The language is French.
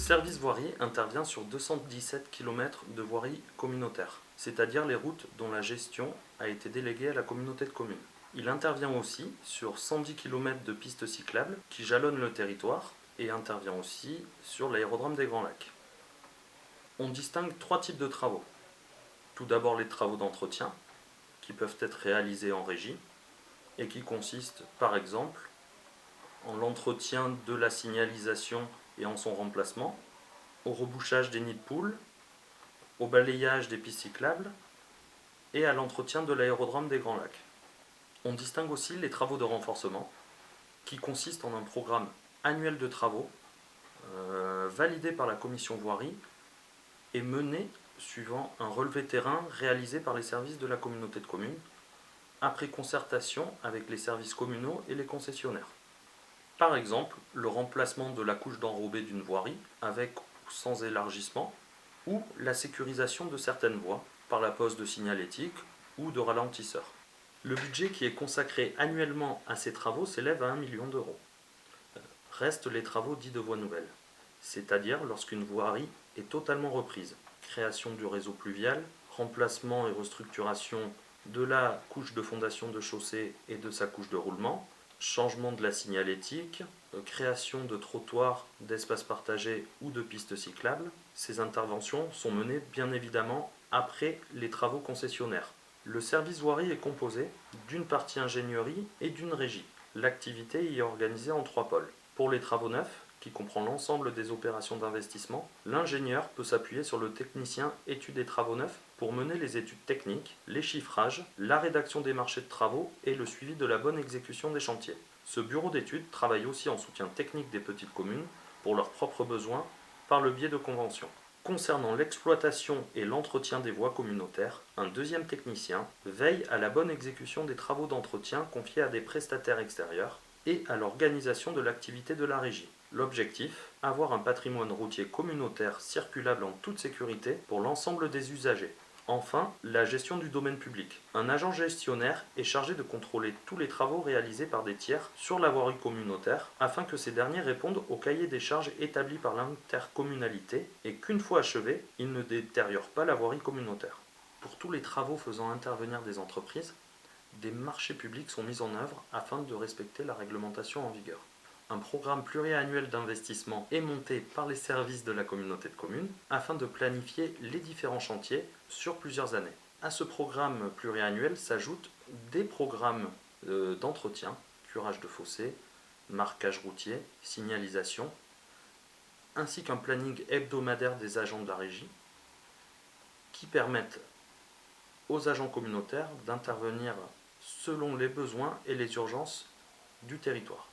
service voirie intervient sur 217 km de voirie communautaire, c'est-à-dire les routes dont la gestion a été déléguée à la communauté de communes. Il intervient aussi sur 110 km de pistes cyclables qui jalonnent le territoire et intervient aussi sur l'aérodrome des Grands Lacs. On distingue trois types de travaux. Tout d'abord les travaux d'entretien, qui peuvent être réalisés en régie et qui consistent par exemple en l'entretien de la signalisation et en son remplacement, au rebouchage des nids de poules, au balayage des pistes cyclables et à l'entretien de l'aérodrome des Grands Lacs. On distingue aussi les travaux de renforcement, qui consistent en un programme annuel de travaux validé par la commission voirie et mené suivant un relevé terrain réalisé par les services de la communauté de communes, après concertation avec les services communaux et les concessionnaires. Par exemple, le remplacement de la couche d'enrobé d'une voirie avec ou sans élargissement, ou la sécurisation de certaines voies par la pose de signalétique ou de ralentisseurs. Le budget qui est consacré annuellement à ces travaux s'élève à 1 million d'euros. Restent les travaux dits de voies nouvelles, c'est-à-dire lorsqu'une voirie est totalement reprise. Création du réseau pluvial, remplacement et restructuration de la couche de fondation de chaussée et de sa couche de roulement, changement de la signalétique, création de trottoirs, d'espaces partagés ou de pistes cyclables. Ces interventions sont menées bien évidemment après les travaux concessionnaires. Le service voirie est composé d'une partie ingénierie et d'une régie. L'activité y est organisée en trois pôles. Pour les travaux neufs, qui comprend l'ensemble des opérations d'investissement, l'ingénieur peut s'appuyer sur le technicien études et travaux neufs pour mener les études techniques, les chiffrages, la rédaction des marchés de travaux et le suivi de la bonne exécution des chantiers. Ce bureau d'études travaille aussi en soutien technique des petites communes pour leurs propres besoins par le biais de conventions. Concernant l'exploitation et l'entretien des voies communautaires, un deuxième technicien veille à la bonne exécution des travaux d'entretien confiés à des prestataires extérieurs et à l'organisation de l'activité de la régie. L'objectif, avoir un patrimoine routier communautaire circulable en toute sécurité pour l'ensemble des usagers. Enfin, la gestion du domaine public. Un agent gestionnaire est chargé de contrôler tous les travaux réalisés par des tiers sur la voirie communautaire afin que ces derniers répondent au cahier des charges établi par l'intercommunalité et qu'une fois achevés, ils ne détériorent pas la voirie communautaire. Pour tous les travaux faisant intervenir des entreprises, des marchés publics sont mis en œuvre afin de respecter la réglementation en vigueur. Un programme pluriannuel d'investissement est monté par les services de la communauté de communes afin de planifier les différents chantiers sur plusieurs années. À ce programme pluriannuel s'ajoutent des programmes d'entretien, curage de fossés, marquage routier, signalisation, ainsi qu'un planning hebdomadaire des agents de la régie qui permettent aux agents communautaires d'intervenir selon les besoins et les urgences du territoire.